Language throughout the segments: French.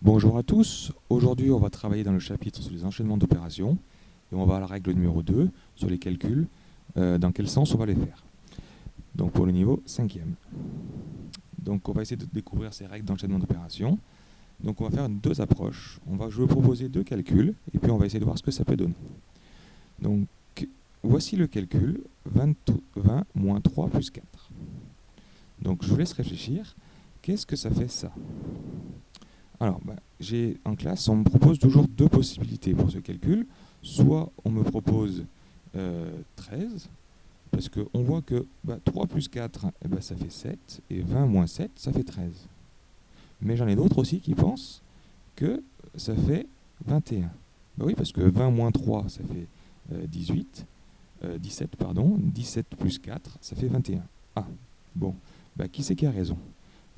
Bonjour à tous, aujourd'hui on va travailler dans le chapitre sur les enchaînements d'opérations et on va à la règle numéro 2 sur les calculs, dans quel sens on va les faire. Donc pour le niveau 5e. Donc on va essayer de découvrir ces règles d'enchaînement d'opérations. Donc on va faire deux approches, je vais proposer deux calculs et puis on va essayer de voir ce que ça peut donner. Donc voici le calcul 20 moins 3 plus 4. Donc je vous laisse réfléchir, qu'est-ce que ça fait ça ? Alors, en classe, on me propose toujours deux possibilités pour ce calcul. Soit on me propose 13, parce qu'on voit que 3 plus 4, ça fait 7, et 20 moins 7, ça fait 13. Mais j'en ai d'autres aussi qui pensent que ça fait 21. Oui, parce que 20 moins 3, ça fait 17, pardon. 17 plus 4, ça fait 21. Ah, bon, qui c'est qui a raison ?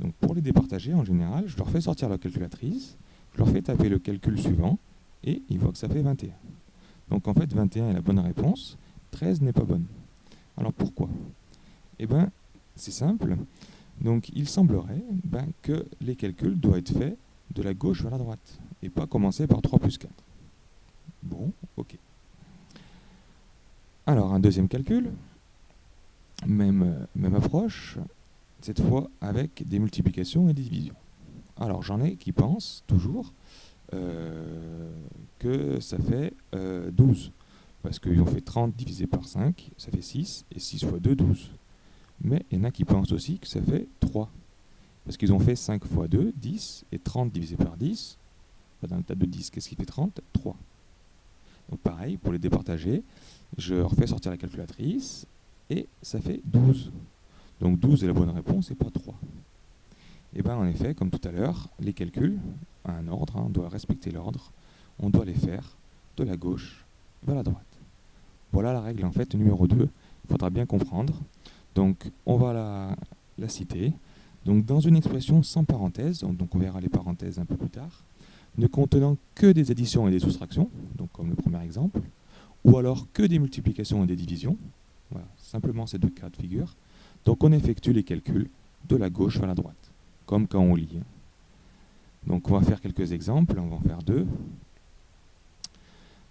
Donc pour les départager, en général, je leur fais sortir la calculatrice, je leur fais taper le calcul suivant, et ils voient que ça fait 21. Donc en fait, 21 est la bonne réponse, 13 n'est pas bonne. Alors pourquoi ? Eh bien, c'est simple. Donc il semblerait que les calculs doivent être faits de la gauche vers la droite, et pas commencer par 3 plus 4. Bon, ok. Alors un deuxième calcul, même approche, cette fois avec des multiplications et des divisions. Alors j'en ai qui pensent toujours que ça fait 12, parce qu'ils ont fait 30 divisé par 5, ça fait 6, et 6 fois 2, 12. Mais il y en a qui pensent aussi que ça fait 3, parce qu'ils ont fait 5 fois 2, 10, et 30 divisé par 10, dans le tas de 10, qu'est-ce qui fait 30 ? 3. Donc pareil, pour les départager, je refais sortir la calculatrice, et ça fait 12. Donc 12 est la bonne réponse, et pas 3. Et bien en effet, comme tout à l'heure, les calculs, à un ordre, on doit respecter l'ordre, on doit les faire de la gauche vers la droite. Voilà la règle en fait numéro 2, il faudra bien comprendre. Donc on va la citer. Donc dans une expression sans parenthèse, donc on verra les parenthèses un peu plus tard, ne contenant que des additions et des soustractions, donc comme le premier exemple, ou alors que des multiplications et des divisions, voilà, simplement ces deux cas de figure, donc on effectue les calculs de la gauche vers la droite, comme quand on lit. Donc on va faire quelques exemples, on va en faire deux.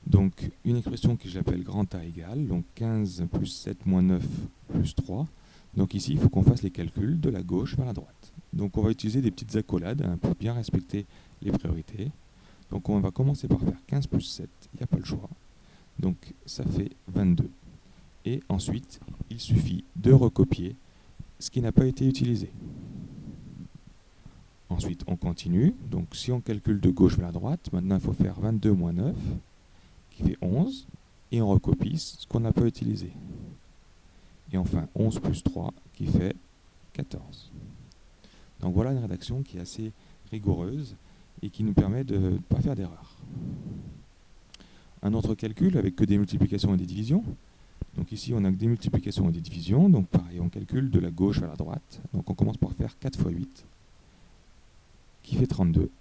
Donc une expression que j'appelle grand A égale, donc 15 plus 7 moins 9 plus 3. Donc ici, il faut qu'on fasse les calculs de la gauche vers la droite. Donc on va utiliser des petites accolades pour bien respecter les priorités. Donc on va commencer par faire 15 plus 7, il n'y a pas le choix. Donc ça fait 22. Et ensuite, il suffit de recopier ce qui n'a pas été utilisé. Ensuite, on continue. Donc si on calcule de gauche vers la droite, maintenant il faut faire 22 moins 9, qui fait 11, et on recopie ce qu'on n'a pas utilisé. Et enfin 11 plus 3, qui fait 14. Donc voilà une rédaction qui est assez rigoureuse et qui nous permet de ne pas faire d'erreur. Un autre calcul avec que des multiplications et des divisions. Donc ici, on a que des multiplications et des divisions. Donc pareil, on calcule de la gauche à la droite. Donc on commence par faire 4 fois 8, qui fait 32.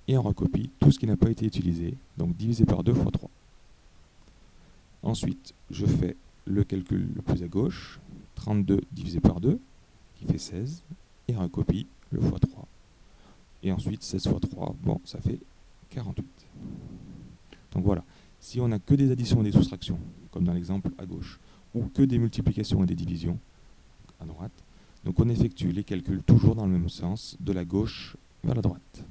Et on recopie tout ce qui n'a pas été utilisé. Donc divisé par 2 fois 3. Ensuite, je fais le calcul le plus à gauche. 32 divisé par 2, qui fait 16. Et on recopie le fois 3. Et ensuite, 16 fois 3, bon, ça fait 48. Donc voilà, si on n'a que des additions et des soustractions, comme dans l'exemple à gauche, ou que des multiplications et des divisions, à droite, donc on effectue les calculs toujours dans le même sens, de la gauche vers la droite.